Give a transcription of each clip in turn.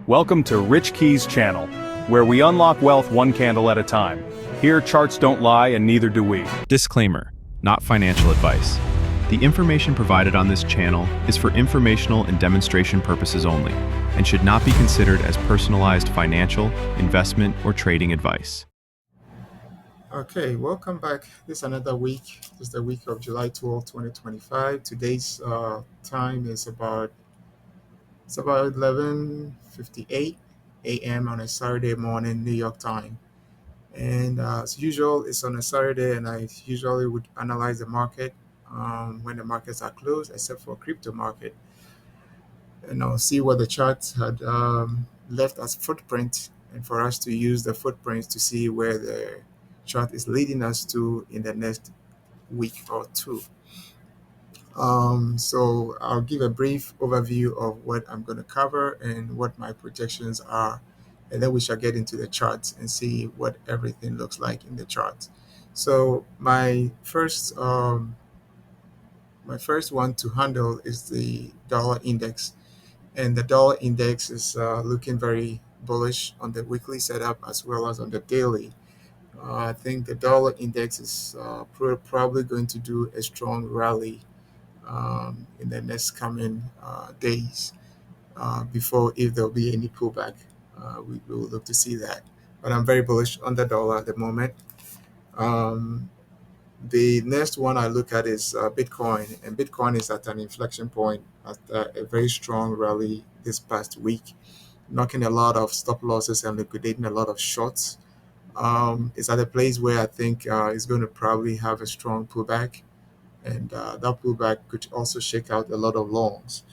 Welcome to Rich Keys channel, where we unlock wealth one candle at a time. Here, charts don't lie and neither do we. Disclaimer, not financial advice. The information provided on this channel is for informational and demonstration purposes only, and should not be considered as personalized financial, investment, or trading advice. Okay, welcome back. This is another week. This is the week of July 12th, 2025. Today's time is about 11:58 a.m. on a Saturday morning, New York time. And as usual, it's on a Saturday, and I usually would analyze the market when the markets are closed, except for crypto market, and I'll see what the charts had left as footprint, and for us to use the footprints to see where the chart is leading us to in the next week or two. So I'll give a brief overview of what I'm going to cover and what my projections are, and then we shall get into the charts and see what everything looks like in the charts. So my first one to handle is the dollar index, and the dollar index is looking very bullish on the weekly setup as well as on the daily. I think the dollar index is probably going to do a strong rally in the next coming days before, if there'll be any pullback. We will look to see that. But I'm very bullish on the dollar at the moment. The next one I look at is Bitcoin, and Bitcoin is at an inflection point after a very strong rally this past week, knocking a lot of stop losses and liquidating a lot of shorts. It's at a place where I think it's going to probably have a strong pullback, and that pullback could also shake out a lot of longs.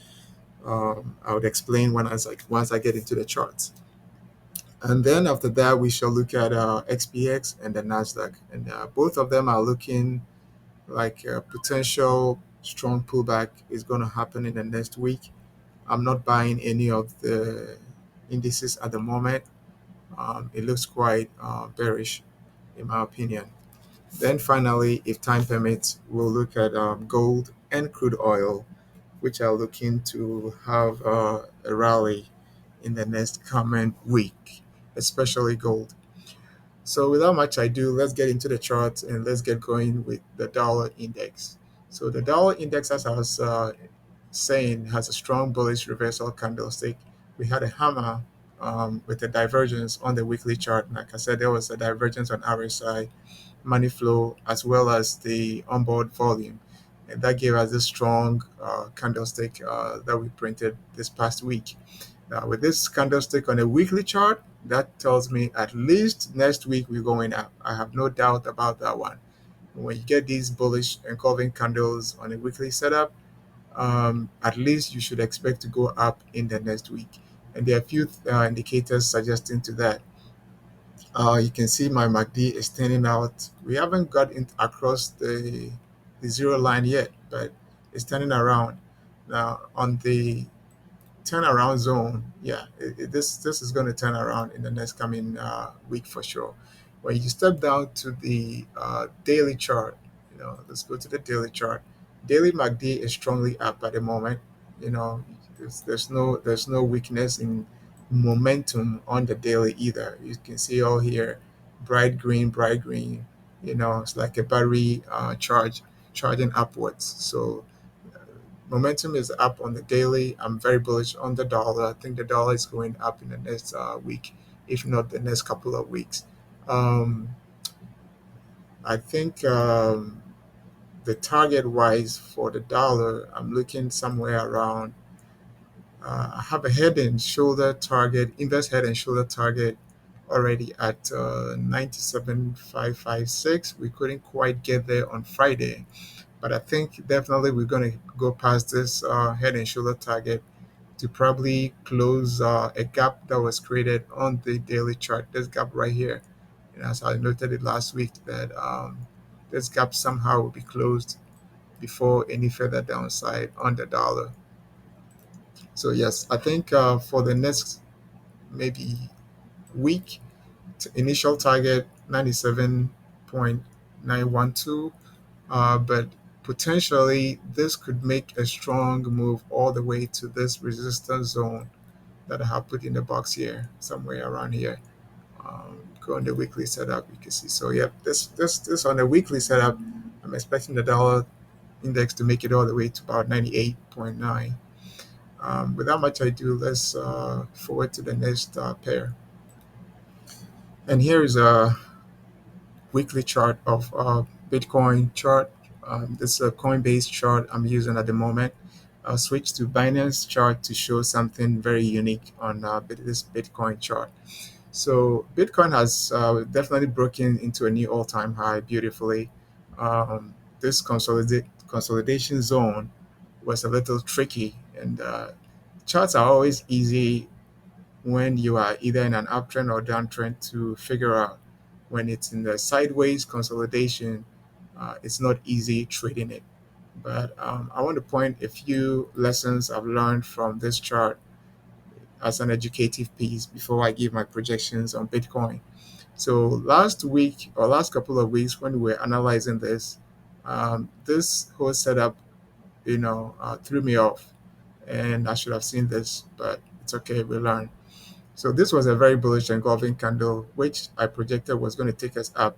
I would explain once I get into the charts. And then after that, we shall look at XPX and the Nasdaq, and both of them are looking like a potential strong pullback is going to happen in the next week. I'm not buying any of the indices at the moment. It looks quite bearish, in my opinion. Then finally, if time permits, we'll look at gold and crude oil, which are looking to have a rally in the next coming week, especially gold. So without much ado, let's get into the charts and let's get going with the dollar index. So the dollar index, as I was saying, has a strong bullish reversal candlestick. We had a hammer with a divergence on the weekly chart. Like I said, there was a divergence on RSI, money flow, as well as the onboard volume. And that gave us this strong candlestick that we printed this past week. Now, with this candlestick on a weekly chart, that tells me at least next week we're going up. I have no doubt about that one. When you get these bullish engulfing candles on a weekly setup, at least you should expect to go up in the next week. And there are a few indicators suggesting to that. You can see my MACD is standing out. We haven't got across the zero line yet, but it's turning around. Now on the turnaround zone, yeah, this is going to turn around in the next coming week for sure. When you step down to the daily chart, let's go to the daily chart. Daily MACD is strongly up at the moment. You know, there's no weakness in momentum on the daily either. You can see all here, bright green, bright green. It's like a battery charging upwards. So momentum is up on the daily. I'm very bullish on the dollar. I think the dollar is going up in the next week, if not the next couple of weeks. I think the target wise for the dollar, I'm looking somewhere around. I have a head and shoulder target, inverse head and shoulder target already at 97,556. We couldn't quite get there on Friday, but I think definitely we're going to go past this head and shoulder target to probably close a gap that was created on the daily chart. This gap right here, as I noted it last week, that this gap somehow will be closed before any further downside on the dollar. So yes, I think for the next maybe week, initial target 97.912, but potentially this could make a strong move all the way to this resistance zone that I have put in the box here, somewhere around here. Go on the weekly setup, you can see. So yeah, this on the weekly setup, I'm expecting the dollar index to make it all the way to about 98.9. Without much ado, let's forward to the next pair. And here is a weekly chart of Bitcoin chart. This is a Coinbase chart I'm using at the moment. I'll switch to Binance chart to show something very unique on this Bitcoin chart. So Bitcoin has definitely broken into a new all-time high beautifully. This consolidation zone was a little tricky, and charts are always easy when you are either in an uptrend or downtrend to figure out. When it's in the sideways consolidation, it's not easy trading it. But I want to point a few lessons I've learned from this chart as an educative piece before I give my projections on Bitcoin. So last week or last couple of weeks when we were analyzing this, this whole setup, threw me off, and I should have seen this, but it's okay. We learn. So this was a very bullish engulfing candle, which I projected was going to take us up.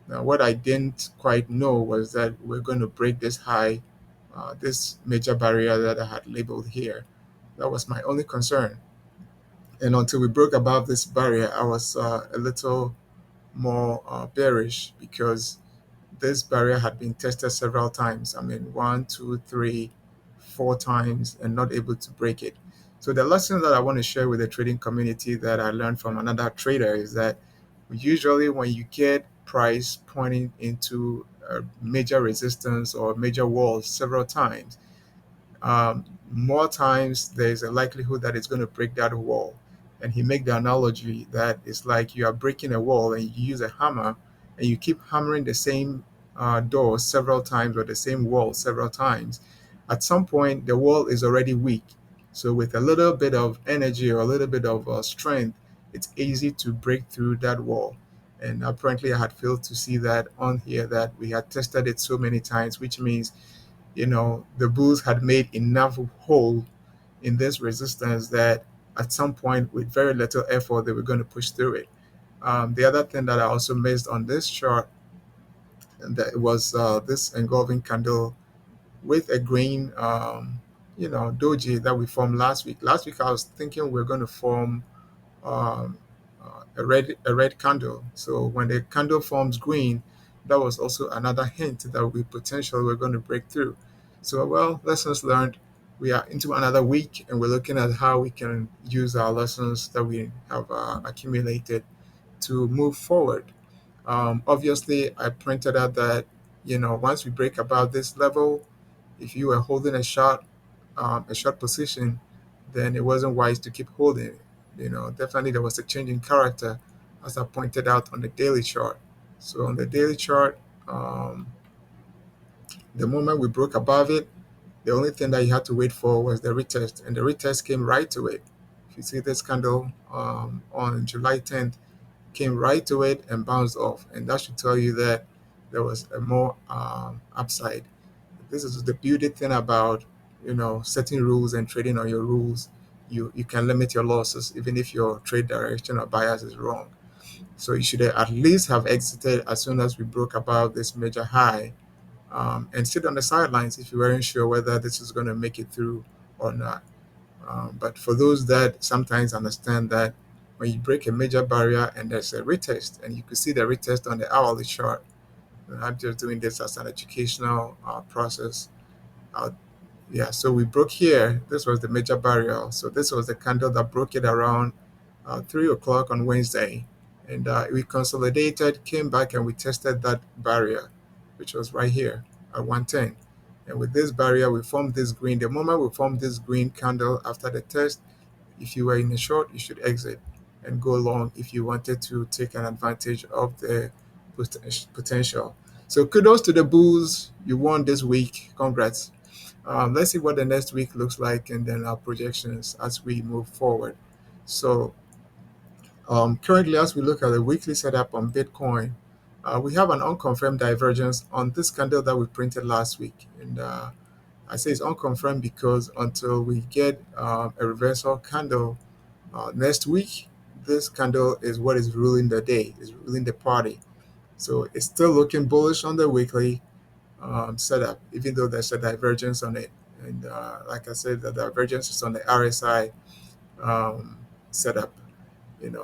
Now, what I didn't quite know was that we're going to break this high, this major barrier that I had labeled here. That was my only concern. And until we broke above this barrier, I was a little more bearish because this barrier had been tested several times. I mean, one, two, three, four times, and not able to break it. So the lesson that I want to share with the trading community that I learned from another trader is that usually when you get price pointing into a major resistance or major wall several times, more times there's a likelihood that it's going to break that wall. And he make the analogy that it's like you are breaking a wall and you use a hammer and you keep hammering the same door several times or the same wall several times. At some point, the wall is already weak. So with a little bit of energy or a little bit of strength, it's easy to break through that wall. And apparently, I had failed to see that on here that we had tested it so many times, which means the bulls had made enough hole in this resistance that at some point, with very little effort, they were going to push through it. The other thing that I also missed on this chart, and that was this engulfing candle with a green, doji that we formed last week. Last week, I was thinking we are going to form um, a red candle. So when the candle forms green, that was also another hint that we potentially were going to break through. So well, lessons learned. We are into another week, and we're looking at how we can use our lessons that we have accumulated to move forward. Obviously, I pointed out that once we break above this level, if you were holding a short position, then it wasn't wise to keep holding it. Definitely there was a change in character, as I pointed out on the daily chart. So on the daily chart, the moment we broke above it, the only thing that you had to wait for was the retest, and the retest came right to it. If you see this candle on July 10th, came right to it and bounced off, and that should tell you that there was a more upside. This is the beauty thing about setting rules and trading on your rules. You can limit your losses even if your trade direction or bias is wrong. So you should at least have exited as soon as we broke above this major high, and sit on the sidelines if you weren't sure whether this is going to make it through or not. But for those that sometimes understand that when you break a major barrier and there's a retest, and you can see the retest on the hourly chart, and I'm just doing this as an educational process. Uh, yeah, so we broke here. This was the major barrier. So this was the candle that broke it around 3 o'clock on Wednesday. And we consolidated, came back, and we tested that barrier, which was right here at 110. And with this barrier, we formed this green. The moment we formed this green candle after the test, if you were in a short, you should exit and go long if you wanted to take an advantage of the potential. So kudos to the bulls. You won this week. Congrats. Let's see what the next week looks like and then our projections as we move forward. So currently, as we look at the weekly setup on Bitcoin, we have an unconfirmed divergence on this candle that we printed last week. And I say it's unconfirmed because until we get a reversal candle Next week, this candle is what is ruling the day, is ruling the party. So it's still looking bullish on the weekly setup, even though there's a divergence on it. And like I said, the divergence is on the RSI um, setup.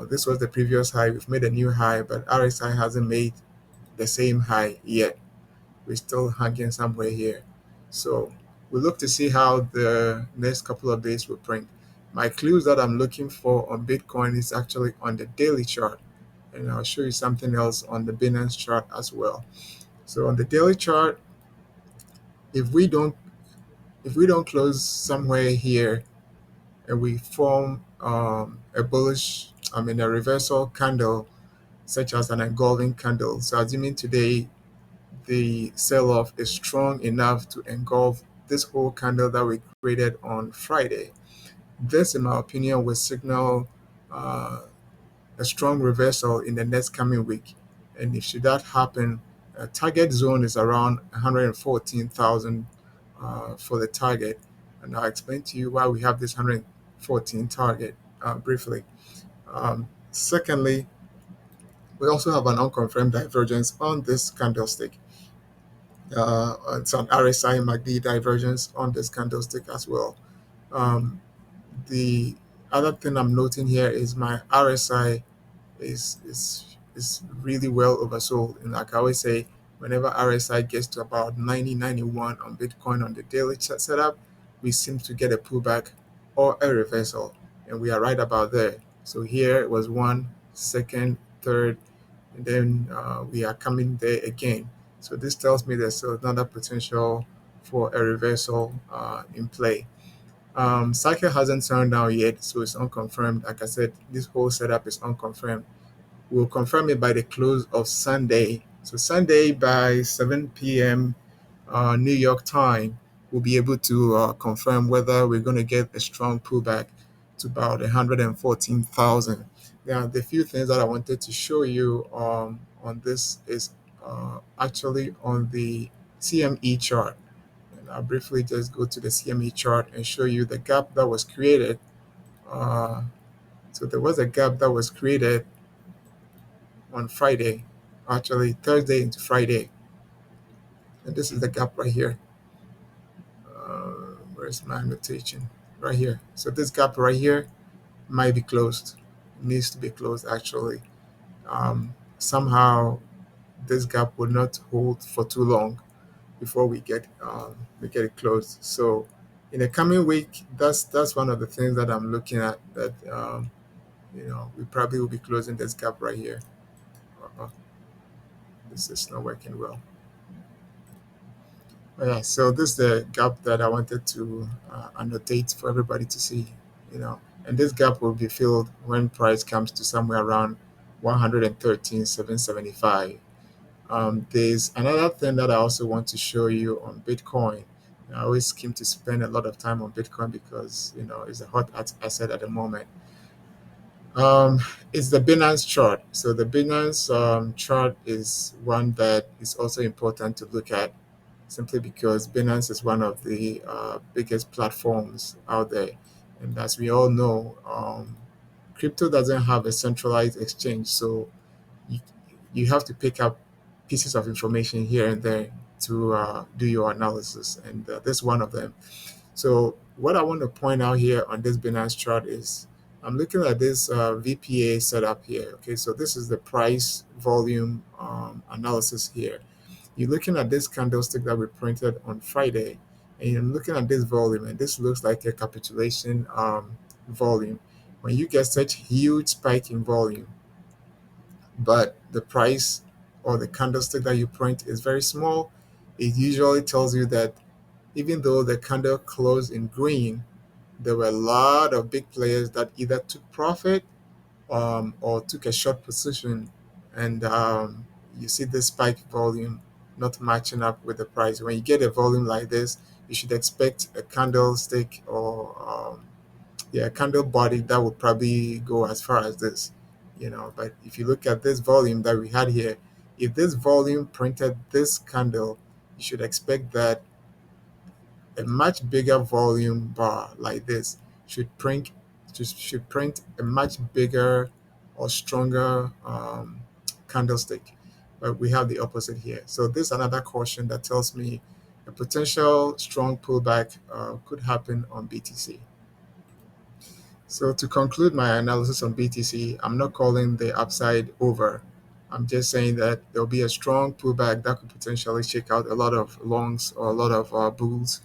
This was the previous high. We've made a new high, but RSI hasn't made the same high yet. We're still hanging somewhere here. So we look to see how the next couple of days will print. My clues that I'm looking for on Bitcoin is actually on the daily chart. And I'll show you something else on the Binance chart as well. So on the daily chart, if we don't if we don't close somewhere here and we form a bullish, a reversal candle, such as an engulfing candle. So assuming today the sell-off is strong enough to engulf this whole candle that we created on Friday. This, in my opinion, will signal uh, a strong reversal in the next coming week. And if should that happen, target zone is around 114,000 for the target. And I'll explain to you why we have this 114 target briefly. Secondly, we also have an unconfirmed divergence on this candlestick. It's an RSI MACD divergence on this candlestick as well. Um, the other thing I'm noting here is my RSI is really well oversold. And like I always say, whenever RSI gets to about 90, 91 on Bitcoin on the daily setup, we seem to get a pullback or a reversal. And we are right about there. So here it was one, second, third, and then we are coming there again. So this tells me there's still another potential for a reversal in play. Cycle hasn't turned down yet, so it's unconfirmed. Like I said, this whole setup is unconfirmed. We'll confirm it by the close of Sunday. So Sunday by 7 p.m. New York time, we'll be able to confirm whether we're going to get a strong pullback to about 114,000. Now, the few things that I wanted to show you on this is actually on the CME chart. And I'll briefly just go to the CME chart and show you the gap that was created. Uh, so there was a gap that was created on Friday, actually Thursday into Friday. And this is the gap right here. Where's my annotation? Right here. So this gap right here might be closed. It needs to be closed actually. Somehow this gap will not hold for too long before we get it closed. So in the coming week, that's one of the things that I'm looking at. That we probably will be closing this gap right here. Uh-uh. This is not working well. Yeah, so this is the gap that I wanted to annotate for everybody to see, and this gap will be filled when price comes to somewhere around 113,775. There's another thing that I also want to show you on Bitcoin. I always seem to spend a lot of time on Bitcoin because it's a hot asset at the moment. It's the Binance chart. So the Binance chart is one that is also important to look at, simply because Binance is one of the biggest platforms out there. And as we all know, crypto doesn't have a centralized exchange. So you, you have to pick up pieces of information here and there to do your analysis. And this is one of them. So what I want to point out here on this Binance chart is I'm looking at this VPA setup here. Okay, so this is the price volume analysis here. You're looking at this candlestick that we printed on Friday, and you're looking at this volume, and this looks like a capitulation volume. When you get such huge spike in volume, but the price or the candlestick that you print is very small, it usually tells you that even though the candle closed in green, there were a lot of big players that either took profit or took a short position, and you see this spike volume not matching up with the price. When you get a volume like this, you should expect a candlestick or a candle body that would probably go as far as this, But if you look at this volume that we had here, if this volume printed this candle, you should expect that a much bigger volume bar like this should print a much bigger or stronger candlestick. But we have the opposite here. So this is another caution that tells me a potential strong pullback could happen on BTC. So to conclude my analysis on BTC, I'm not calling the upside over. I'm just saying that there'll be a strong pullback that could potentially shake out a lot of longs or a lot of bulls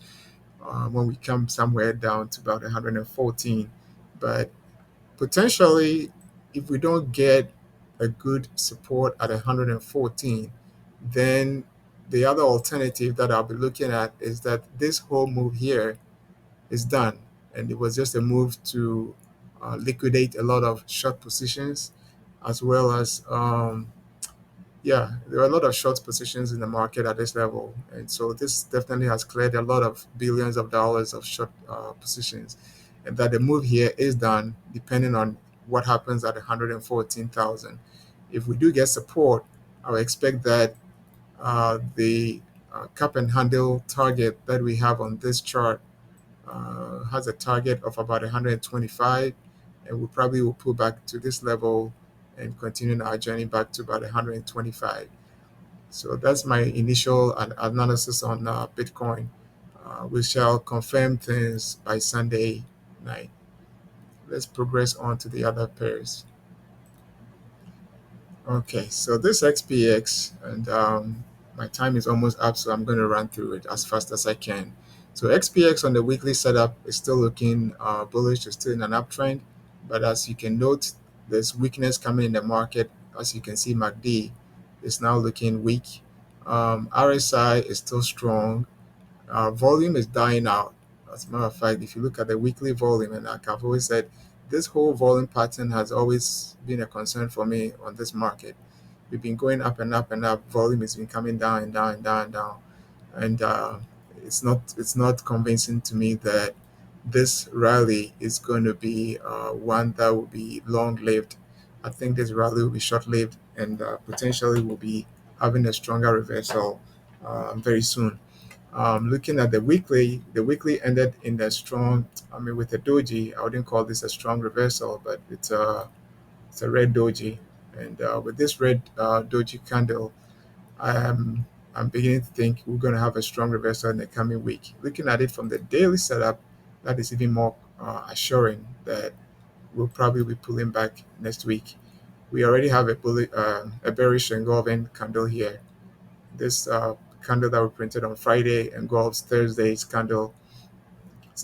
when we come somewhere down to about 114. But potentially, if we don't get a good support at 114, then the other alternative that I'll be looking at is that this whole move here is done. And it was just a move to liquidate a lot of short positions, as well as, yeah, there are a lot of short positions in the market at this level. And so this definitely has cleared a lot of billions of dollars of short positions. And that the move here is done depending on what happens at 114,000. If we do get support, I would expect that the cup and handle target that we have on this chart has a target of about 125, and we probably will pull back to this level and continue our journey back to about 125. So that's my initial analysis on Bitcoin. We shall confirm things by Sunday night. Let's progress on to the other pairs. Okay, so this XPX, and my time is almost up, so I'm going to run through it as fast as I can. So XPX on the weekly setup is still looking bullish, it's still in an uptrend, but as you can note, there's weakness coming in the market. As you can see, MACD is now looking weak. RSI is still strong. Volume is dying out. As a matter of fact, if you look at the weekly volume, and like I've always said, this whole volume pattern has always been a concern for me on this market. We've been going up and up and up. Volume has been coming down and down and down and down, and it's not convincing to me that this rally is going to be one that will be long lived. I think this rally will be short lived and potentially will be having a stronger reversal very soon. Looking at the weekly ended in a strong, I mean, with a doji. I wouldn't call this a strong reversal, but it's a red doji. And with this red doji candle, I'm beginning to think we're going to have a strong reversal in the coming week. Looking at it from the daily setup, that is even more assuring that we'll probably be pulling back next week. We already have a bearish engulfing candle here. This candle that we printed on Friday engulfs Thursday's candle.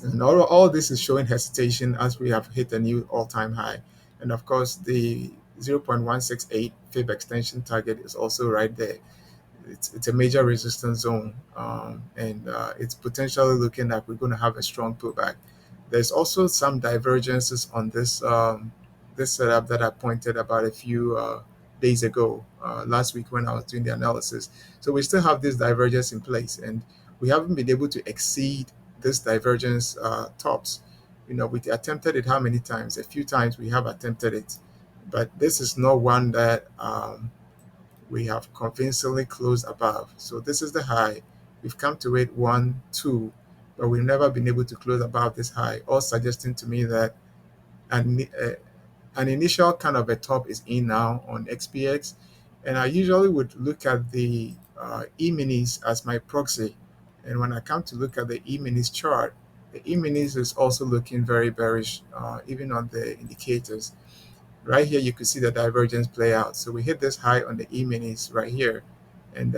And all this is showing hesitation as we have hit a new all-time high. And of course, the 0.168 fib extension target is also right there. It's a major resistance zone, and it's potentially looking like we're going to have a strong pullback. There's also some divergences on this setup that I pointed about a few days ago, last week when I was doing the analysis. So we still have this divergence in place, and we haven't been able to exceed this divergence tops. We attempted it how many times? A few times we have attempted it, but this is not one that we have convincingly closed above. So this is the high. We've come to it 1, 2, but we've never been able to close above this high, all suggesting to me that an initial kind of a top is in now on XPX. And I usually would look at the E-minis as my proxy. And when I come to look at the E-minis chart, the E-minis is also looking very bearish, even on the indicators. Right here, you could see the divergence play out. So we hit this high on the E-minis right here, and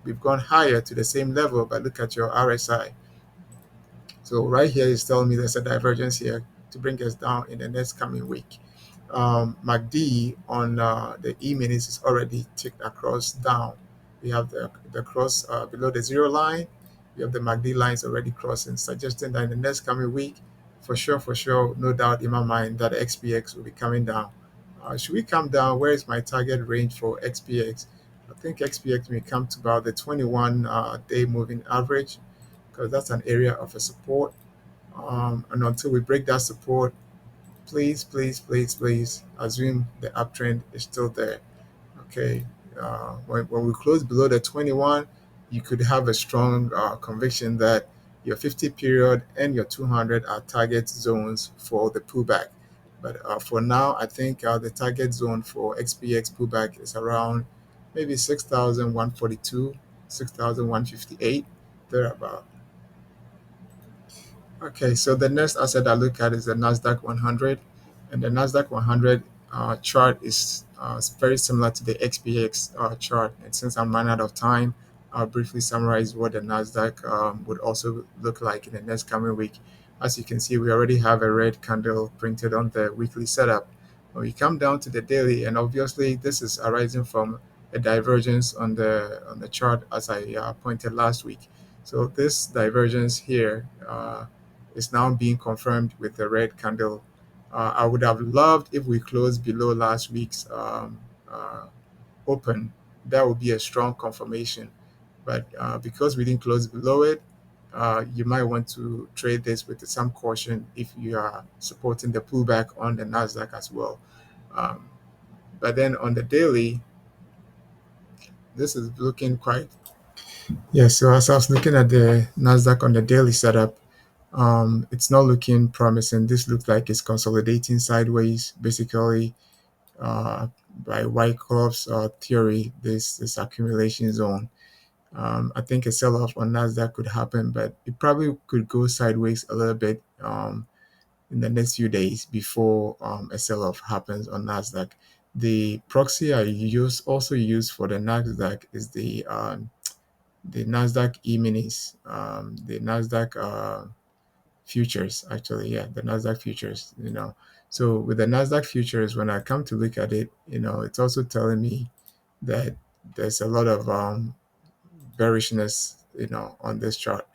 we've gone higher to the same level, but look at your RSI. So right here is telling me there's a divergence here to bring us down in the next coming week. MACD on the E-minis is already ticked across down. We have the cross below the zero line. We have the MACD lines already crossing, suggesting that in the next coming week, for sure, no doubt in my mind that XPX will be coming down. Should we come down? Where is my target range for XPX? I think XPX may come to about the 21-day moving average, because that's an area of a support. And until we break that support, please assume the uptrend is still there. Okay. When we close below the 21, you could have a strong conviction that your 50 period and your 200 are target zones for the pullback. But for now, I think the target zone for XPX pullback is around maybe 6,142, 6,158, thereabout. Okay, so the next asset I look at is the NASDAQ 100. And the NASDAQ 100 chart is very similar to the XPX chart. And since I'm running out of time, I'll briefly summarize what the NASDAQ would also look like in the next coming week. As you can see, we already have a red candle printed on the weekly setup. When we come down to the daily, and obviously this is arising from a divergence on the chart as I pointed last week. So this divergence here is now being confirmed with the red candle. I would have loved if we closed below last week's open. That would be a strong confirmation. But because we didn't close below it, you might want to trade this with some caution if you are supporting the pullback on the Nasdaq as well. Um, but then on the daily, this is looking quite. Yeah, so as I was looking at the Nasdaq on the daily setup, it's not looking promising. This looks like it's consolidating sideways, basically, by Wyckoff's theory, this accumulation zone. I think a sell-off on Nasdaq could happen, but it probably could go sideways a little bit in the next few days before a sell-off happens on Nasdaq. The proxy I also use for the Nasdaq is the Nasdaq E-minis, the Nasdaq futures, actually. Yeah, the Nasdaq futures. So with the Nasdaq futures, when I come to look at it, it's also telling me that there's a lot of bearishness, on this chart.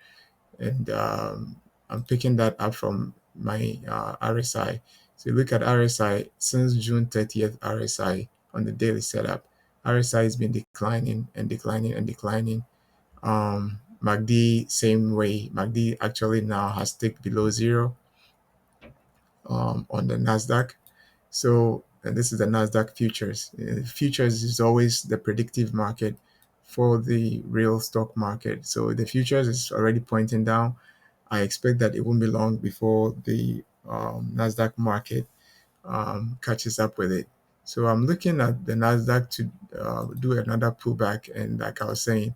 And I'm picking that up from my RSI. So you look at RSI since June 30th. RSI on the daily setup, RSI has been declining and declining and declining. MACD, same way. MACD actually now has ticked below zero on the Nasdaq. So, and this is the Nasdaq futures. Futures is always the predictive market for the real stock market. So the futures is already pointing down. I expect that it won't be long before the Nasdaq market catches up with it. So I'm looking at the Nasdaq to do another pullback, and like I was saying,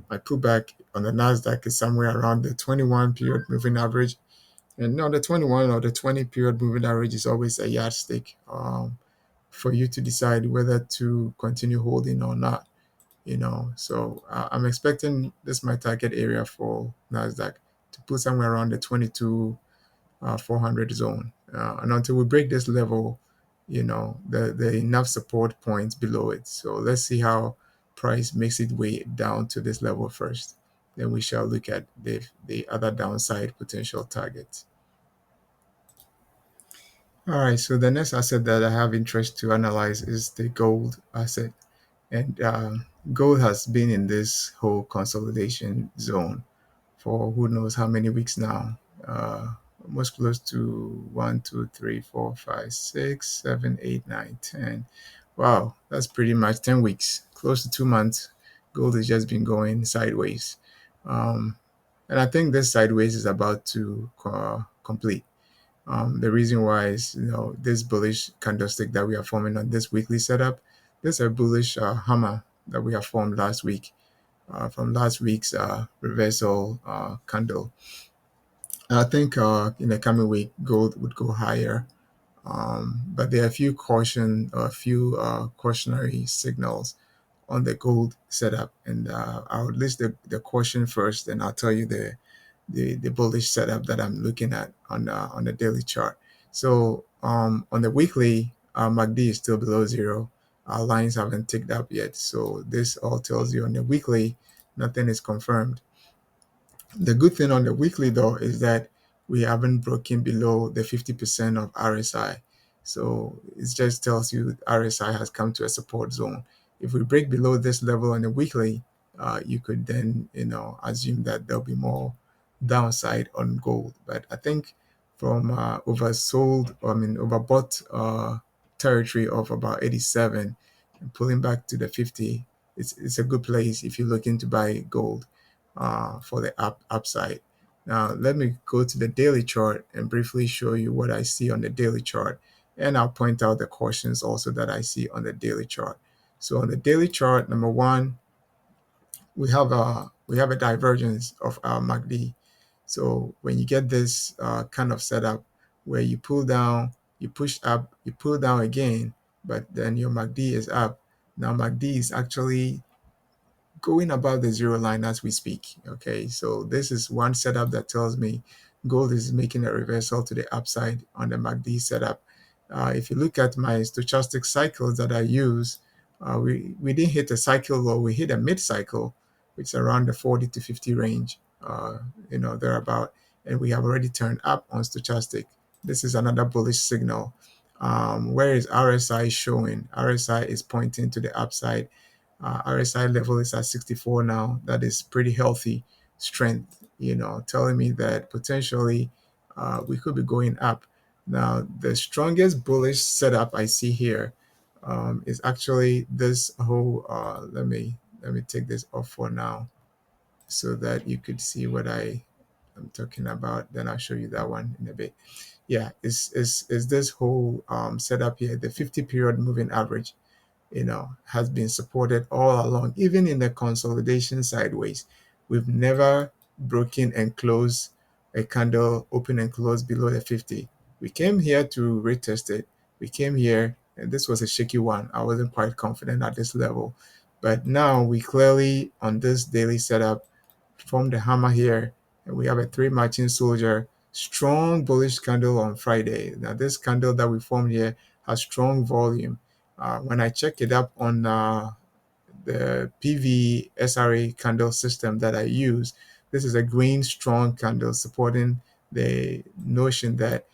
my pullback on the Nasdaq is somewhere around the 21 period moving average. And the 21 or the 20 period moving average is always a yardstick for you to decide whether to continue holding or not. So I'm expecting this my target area for Nasdaq to put somewhere around the 22 400 zone. And until we break this level, the enough support points below it. So let's see how price makes its way down to this level first. Then we shall look at the other downside potential targets. All right, so the next asset that I have interest to analyze is the gold asset. And gold has been in this whole consolidation zone for who knows how many weeks now. Almost close to 1, 2, 3, 4, 5, 6, 7, 8, 9, 10. Wow, that's pretty much 10 weeks, close to 2 months. Gold has just been going sideways. And I think this sideways is about to complete. The reason why is, this bullish candlestick that we are forming on this weekly setup. This is a bullish hammer that we have formed last week from last week's reversal candle. I think in the coming week, gold would go higher. But there are a few cautionary signals on the gold setup. And I'll list the caution first, and I'll tell you the bullish setup that I'm looking at on the daily chart. So on the weekly, MACD is still below zero. Our lines haven't ticked up yet. So this all tells you on the weekly, nothing is confirmed. The good thing on the weekly, though, is that we haven't broken below the 50% of RSI. So it just tells you RSI has come to a support zone. If we break below this level on the weekly, you could then, assume that there'll be more downside on gold. But I think from overbought territory of about 87 and pulling back to the 50, it's a good place if you're looking to buy gold for the upside. Now, let me go to the daily chart and briefly show you what I see on the daily chart. and I'll point out the cautions also that I see on the daily chart. So on the daily chart, number one, we have a divergence of our MACD. So when you get this kind of setup where you pull down, you push up, you pull down again, but then your MACD is up. Now MACD is actually going above the zero line as we speak. Okay, so this is one setup that tells me gold is making a reversal to the upside on the MACD setup. If you look at my stochastic cycles that I use, we didn't hit a cycle low, we hit a mid cycle, which is around the 40 to 50 range, thereabout, and we have already turned up on stochastic. This is another bullish signal. Where is RSI showing? RSI is pointing to the upside. RSI level is at 64 now. That is pretty healthy strength, telling me that potentially we could be going up. Now, the strongest bullish setup I see here is actually this whole. Let me take this off for now, so that you could see what I'm talking about. Then I'll show you that one in a bit. Yeah, is this whole setup here, the 50 period moving average, has been supported all along, even in the consolidation sideways. We've never broken and closed a candle, open and close below the 50. We came here to retest it. We came here, and this was a shaky one. I wasn't quite confident at this level. But now we clearly, on this daily setup, formed the hammer here, and we have a three matching soldier, strong bullish candle on Friday. Now, this candle that we formed here has strong volume. When I check it up on the PV SRA candle system that I use, this is a green strong candle supporting the notion that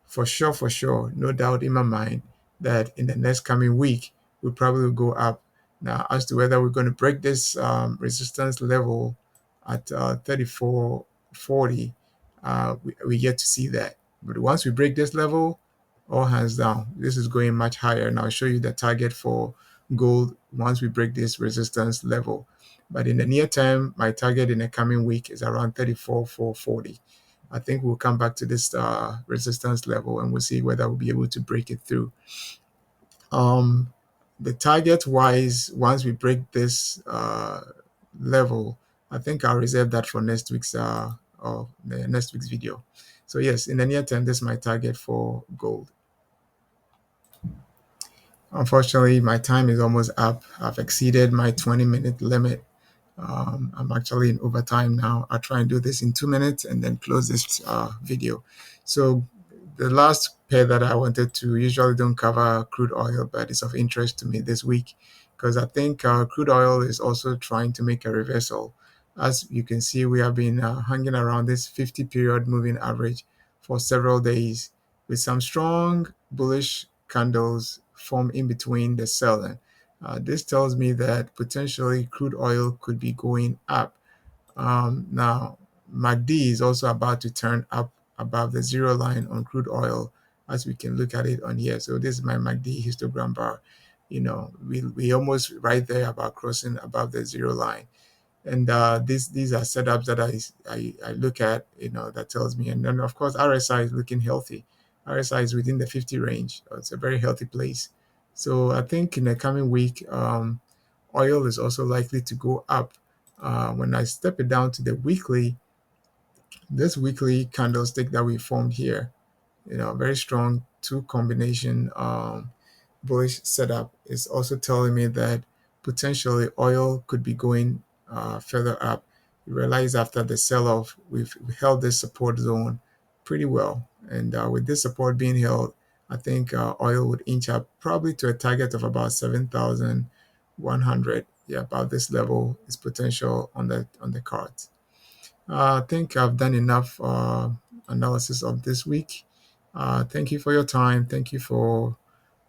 for sure, no doubt in my mind that in the next coming week, we probably will go up. Now, as to whether we're going to break this resistance level at 34.40, we yet to see that. But once we break this level, all hands down, this is going much higher. And I'll show you the target for gold once we break this resistance level. But in the near term, my target in the coming week is around 34,440. I think we'll come back to this resistance level and we'll see whether we'll be able to break it through. The target wise, once we break this level, I think I'll reserve that for next week's or the next week's video. So yes, in the near term, this is my target for gold. Unfortunately, my time is almost up. I've exceeded my 20-minute limit. I'm actually in overtime now. I'll try and do this in 2 minutes and then close this video. So the last pair that I wanted to, usually don't cover crude oil, but it's of interest to me this week because I think crude oil is also trying to make a reversal. As you can see, we have been hanging around this 50 period moving average for several days with some strong bullish candles formed in between the selling. This tells me that potentially crude oil could be going up. Now, MACD is also about to turn up above the zero line on crude oil, as we can look at it on here. So this is my MACD histogram bar. We almost right there about crossing above the zero line. And these are setups that I look at, that tells me. And then, of course, RSI is looking healthy. RSI is within the 50 range. It's a very healthy place. So I think in the coming week, oil is also likely to go up. When I step it down to the weekly, this weekly candlestick that we formed here, very strong two combination bullish setup is also telling me that potentially oil could be going further up. You realize after the sell-off, we've held this support zone pretty well. And with this support being held, I think oil would inch up probably to a target of about 7,100. Yeah, about this level is potential on the cards. I think I've done enough analysis of this week. Thank you for your time. Thank you for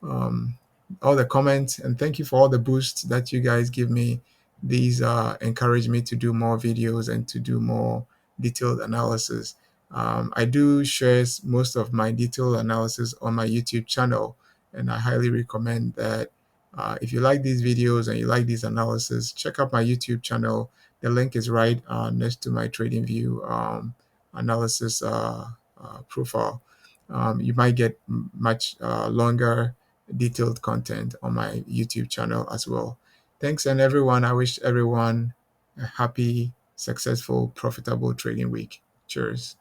um, all the comments, and thank you for all the boosts that you guys give me. These encourage me to do more videos and to do more detailed analysis. I do share most of my detailed analysis on my YouTube channel, and I highly recommend that if you like these videos and you like these analysis, check out my YouTube channel. The link is right next to my TradingView analysis profile. You might get much longer, detailed content on my YouTube channel as well. Thanks, and everyone. I wish everyone a happy, successful, profitable trading week. Cheers.